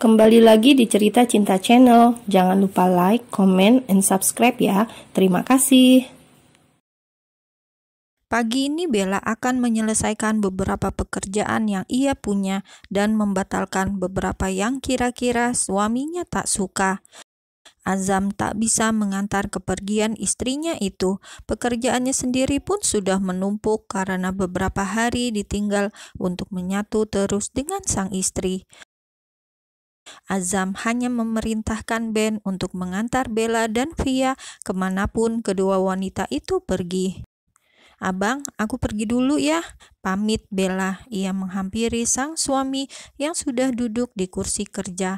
Kembali lagi di Cerita Cinta Channel. Jangan lupa like, comment, and subscribe ya. Terima kasih. Pagi ini Bella akan menyelesaikan beberapa pekerjaan yang ia punya dan membatalkan beberapa yang kira-kira suaminya tak suka. Azam tak bisa mengantar kepergian istrinya itu. Pekerjaannya sendiri pun sudah menumpuk karena beberapa hari ditinggal untuk menyatu terus dengan sang istri. Azam hanya memerintahkan Ben untuk mengantar Bella dan Via kemanapun kedua wanita itu pergi. "Abang, aku pergi dulu ya," pamit Bella. Ia menghampiri sang suami yang sudah duduk di kursi kerja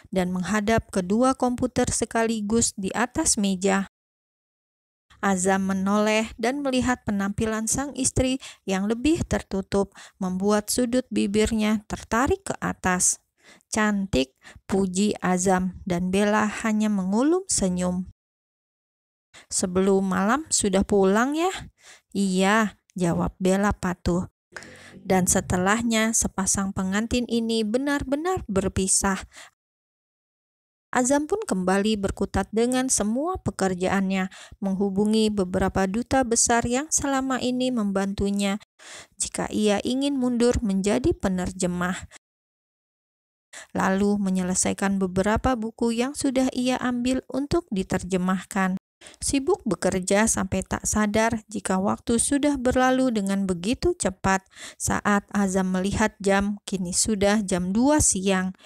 dan menghadap kedua komputer sekaligus di atas meja. Azam menoleh dan melihat penampilan sang istri yang lebih tertutup, membuat sudut bibirnya tertarik ke atas. "Cantik," puji Azam, dan Bella hanya mengulum senyum. "Sebelum malam sudah pulang ya?" "Iya," jawab Bella patuh. Dan setelahnya sepasang pengantin ini benar-benar berpisah. Azam pun kembali berkutat dengan semua pekerjaannya, menghubungi beberapa duta besar yang selama ini membantunya jika ia ingin mundur menjadi penerjemah. Lalu menyelesaikan beberapa buku yang sudah ia ambil untuk diterjemahkan. Sibuk bekerja sampai tak sadar jika waktu sudah berlalu dengan begitu cepat. Saat Azam melihat jam, kini sudah jam 2 siang.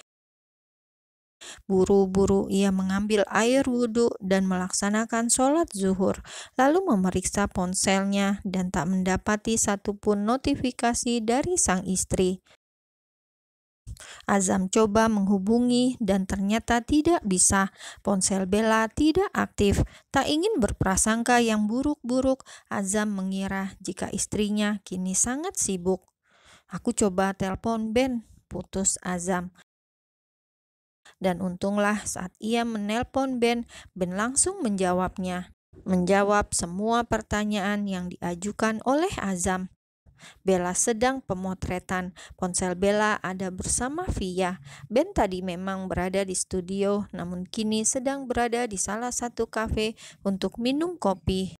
Buru-buru ia mengambil air wudhu dan melaksanakan sholat zuhur, lalu memeriksa ponselnya dan tak mendapati satupun notifikasi dari sang istri. Azam coba menghubungi dan ternyata tidak bisa. Ponsel Bella tidak aktif. Tak ingin berprasangka yang buruk-buruk, Azam mengira jika istrinya kini sangat sibuk. "Aku coba telepon Ben," putus Azam. Dan untunglah saat ia menelpon Ben langsung menjawabnya. Menjawab semua pertanyaan yang diajukan oleh Azam. Bella sedang pemotretan. Ponsel Bella ada bersama Via. Ben tadi memang berada di studio, namun kini sedang berada di salah satu kafe untuk minum kopi.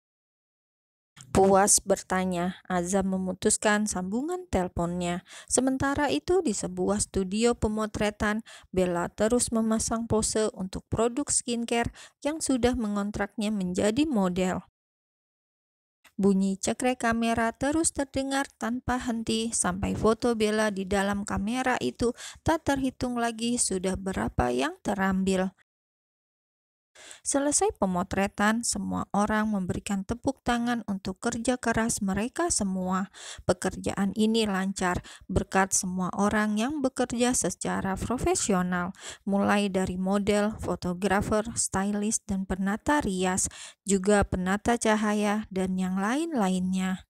Puas bertanya, Azam memutuskan sambungan teleponnya. Sementara itu di sebuah studio pemotretan, Bella terus memasang pose untuk produk skincare yang sudah mengontraknya menjadi model. Bunyi cekrek kamera terus terdengar tanpa henti sampai foto Bella di dalam kamera itu tak terhitung lagi sudah berapa yang terambil. Selesai pemotretan, semua orang memberikan tepuk tangan untuk kerja keras mereka semua. Pekerjaan ini lancar berkat semua orang yang bekerja secara profesional, mulai dari model, fotografer, stylist, dan penata rias, juga penata cahaya, dan yang lain-lainnya.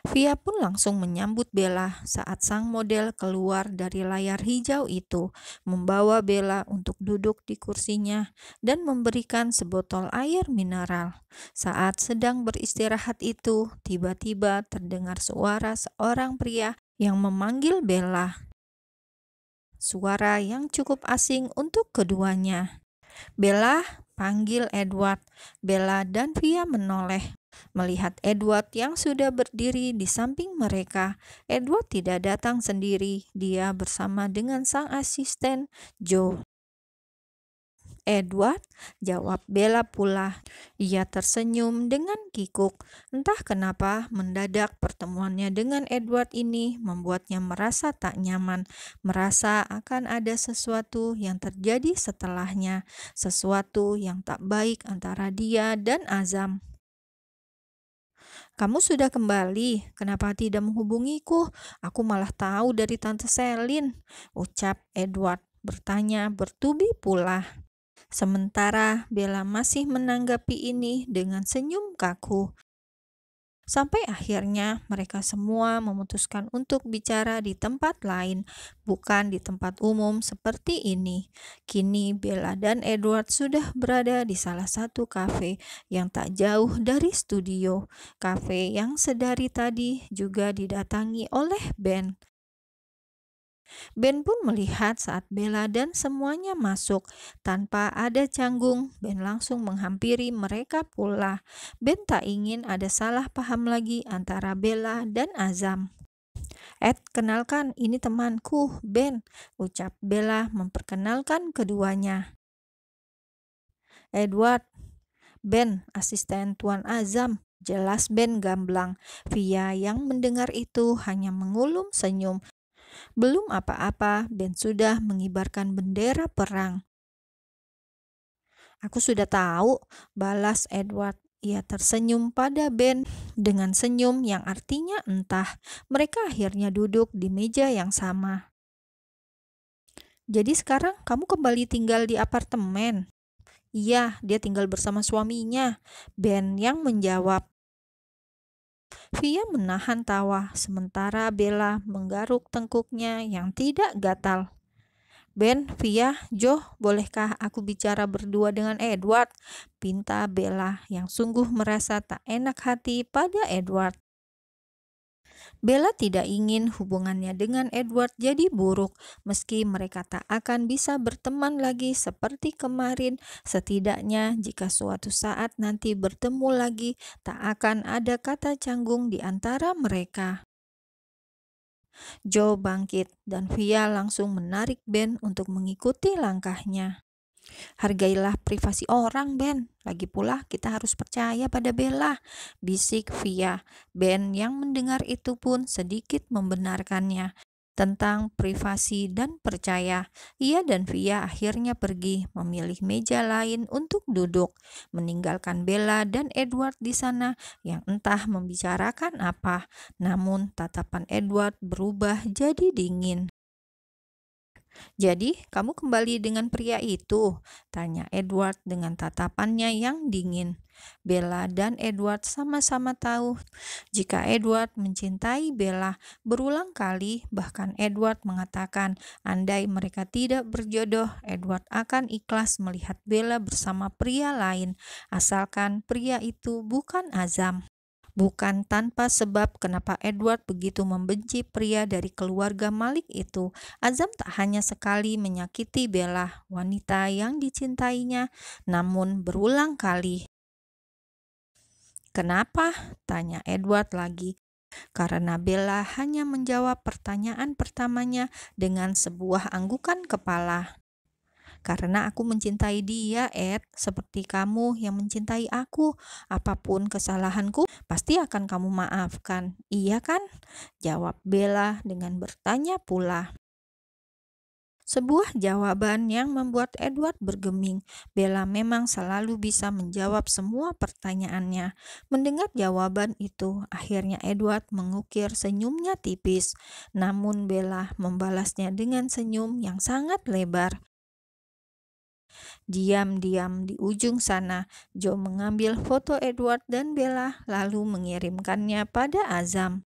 Via pun langsung menyambut Bella saat sang model keluar dari layar hijau itu, membawa Bella untuk duduk di kursinya dan memberikan sebotol air mineral. Saat sedang beristirahat itu, tiba-tiba terdengar suara seorang pria yang memanggil Bella. Suara yang cukup asing untuk keduanya. "Bella," panggil Edward. Bella dan Via menoleh. Melihat Edward yang sudah berdiri di samping mereka. Edward tidak datang sendiri, dia bersama dengan sang asisten Joe. "Edward," jawab Bella pula. Ia tersenyum dengan kikuk. Entah kenapa mendadak pertemuannya dengan Edward ini membuatnya merasa tak nyaman, merasa akan ada sesuatu yang terjadi setelahnya, sesuatu yang tak baik antara dia dan Azam. "Kamu sudah kembali, kenapa tidak menghubungiku? Aku malah tahu dari Tante Selin," ucap Edward bertanya bertubi pula. Sementara Bella masih menanggapi ini dengan senyum kaku. Sampai akhirnya mereka semua memutuskan untuk bicara di tempat lain, bukan di tempat umum seperti ini. Kini Bella dan Edward sudah berada di salah satu kafe yang tak jauh dari studio. Kafe yang sedari tadi juga didatangi oleh Ben. Ben pun melihat saat Bella dan semuanya masuk. Tanpa ada canggung, Ben langsung menghampiri mereka pula. Ben tak ingin ada salah paham lagi antara Bella dan Azam. Kenalkan, ini temanku, Ben," ucap Bella memperkenalkan keduanya. "Edward, Ben, asisten Tuan Azam," jelas Ben gamblang. Via yang mendengar itu hanya mengulum senyum. Belum apa-apa, Ben sudah mengibarkan bendera perang. "Aku sudah tahu," balas Edward. Ia tersenyum pada Ben dengan senyum yang artinya entah. Mereka akhirnya duduk di meja yang sama. "Jadi sekarang kamu kembali tinggal di apartemen?" "Iya, dia tinggal bersama suaminya," Ben yang menjawab. Via menahan tawa, sementara Bella menggaruk tengkuknya yang tidak gatal. "Ben, Via, Jo, bolehkah aku bicara berdua dengan Edward?" pinta Bella yang sungguh merasa tak enak hati pada Edward. Bella tidak ingin hubungannya dengan Edward jadi buruk. Meski mereka tak akan bisa berteman lagi seperti kemarin, setidaknya jika suatu saat nanti bertemu lagi, tak akan ada kata canggung di antara mereka. Joe bangkit dan Via langsung menarik Ben untuk mengikuti langkahnya. "Hargailah privasi orang, Ben. Lagi pula kita harus percaya pada Bella," bisik Via. Ben yang mendengar itu pun sedikit membenarkannya tentang privasi dan percaya. Ia dan Via akhirnya pergi memilih meja lain untuk duduk, meninggalkan Bella dan Edward di sana yang entah membicarakan apa. Namun tatapan Edward berubah jadi dingin. "Jadi, kamu kembali dengan pria itu?" tanya Edward dengan tatapannya yang dingin. Bella dan Edward sama-sama tahu jika Edward mencintai Bella. Berulang kali, bahkan Edward mengatakan andai mereka tidak berjodoh, Edward akan ikhlas melihat Bella bersama pria lain, asalkan pria itu bukan Azam. Bukan tanpa sebab kenapa Edward begitu membenci pria dari keluarga Malik itu. Azam tak hanya sekali menyakiti Bella, wanita yang dicintainya, namun berulang kali. "Kenapa?" tanya Edward lagi. Karena Bella hanya menjawab pertanyaan pertamanya dengan sebuah anggukan kepala. "Karena aku mencintai dia, Ed, seperti kamu yang mencintai aku. Apapun kesalahanku, pasti akan kamu maafkan, iya kan?" jawab Bella dengan bertanya pula. Sebuah jawaban yang membuat Edward bergeming. Bella memang selalu bisa menjawab semua pertanyaannya. Mendengar jawaban itu, akhirnya Edward mengukir senyumnya tipis. Namun Bella membalasnya dengan senyum yang sangat lebar. Diam-diam di ujung sana, Joe mengambil foto Edward dan Bella lalu mengirimkannya pada Azam.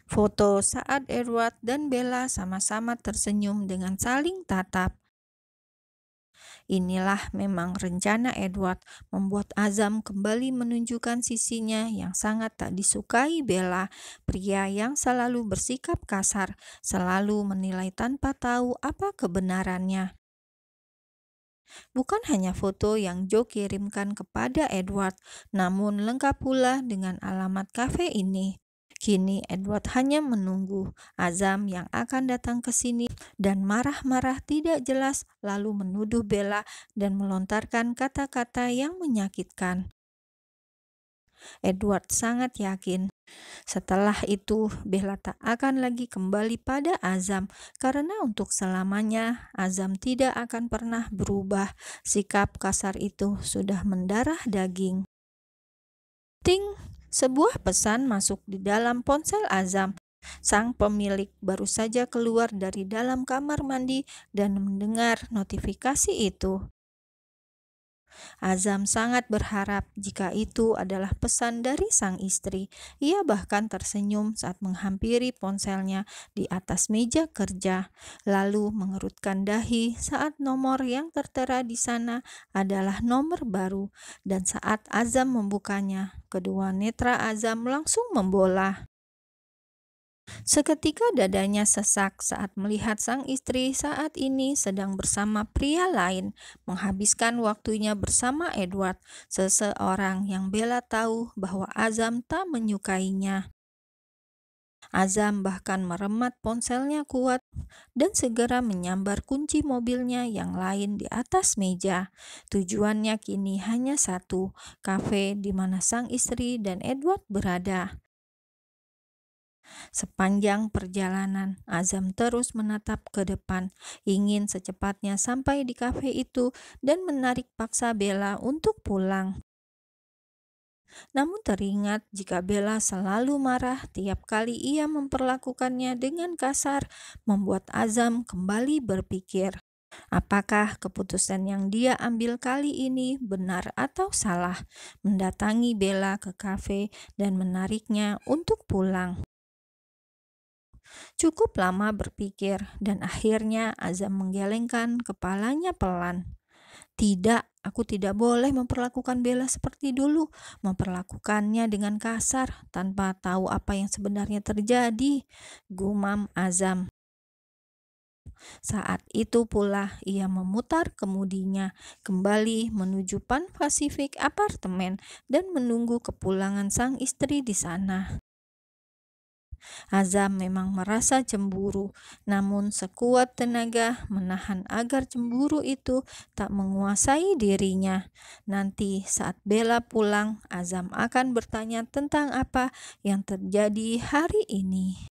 Foto saat Edward dan Bella sama-sama tersenyum dengan saling tatap. Inilah memang rencana Edward, membuat Azam kembali menunjukkan sisinya yang sangat tak disukai Bella, pria yang selalu bersikap kasar, selalu menilai tanpa tahu apa kebenarannya. Bukan hanya foto yang Joe kirimkan kepada Edward, namun lengkap pula dengan alamat kafe ini. Kini Edward hanya menunggu Azam yang akan datang ke sini dan marah-marah tidak jelas lalu menuduh Bella dan melontarkan kata-kata yang menyakitkan. Edward sangat yakin setelah itu Bella tak akan lagi kembali pada Azam karena untuk selamanya Azam tidak akan pernah berubah. Sikap kasar itu sudah mendarah daging. Ting! Sebuah pesan masuk di dalam ponsel Azam. Sang pemilik baru saja keluar dari dalam kamar mandi dan mendengar notifikasi itu. Azam sangat berharap jika itu adalah pesan dari sang istri. Ia bahkan tersenyum saat menghampiri ponselnya di atas meja kerja, lalu mengerutkan dahi saat nomor yang tertera di sana adalah nomor baru. Dan saat Azam membukanya, kedua netra Azam langsung membola. Seketika dadanya sesak saat melihat sang istri saat ini sedang bersama pria lain, menghabiskan waktunya bersama Edward, seseorang yang Bella tahu bahwa Azam tak menyukainya. Azam bahkan meremat ponselnya kuat dan segera menyambar kunci mobilnya yang lain di atas meja. Tujuannya kini hanya satu, kafe di mana sang istri dan Edward berada. Sepanjang perjalanan, Azam terus menatap ke depan, ingin secepatnya sampai di kafe itu dan menarik paksa Bella untuk pulang. Namun teringat jika Bella selalu marah tiap kali ia memperlakukannya dengan kasar, membuat Azam kembali berpikir, apakah keputusan yang dia ambil kali ini benar atau salah, mendatangi Bella ke kafe dan menariknya untuk pulang. Cukup lama berpikir dan akhirnya Azam menggelengkan kepalanya pelan. Tidak, aku tidak boleh memperlakukan Bella seperti dulu, memperlakukannya dengan kasar tanpa tahu apa yang sebenarnya terjadi, gumam Azam. Saat itu pula ia memutar kemudinya kembali menuju Pan Pacific Apartemen dan menunggu kepulangan sang istri di sana. Azam memang merasa cemburu, namun sekuat tenaga menahan agar cemburu itu tak menguasai dirinya. Nanti saat Bella pulang, Azam akan bertanya tentang apa yang terjadi hari ini.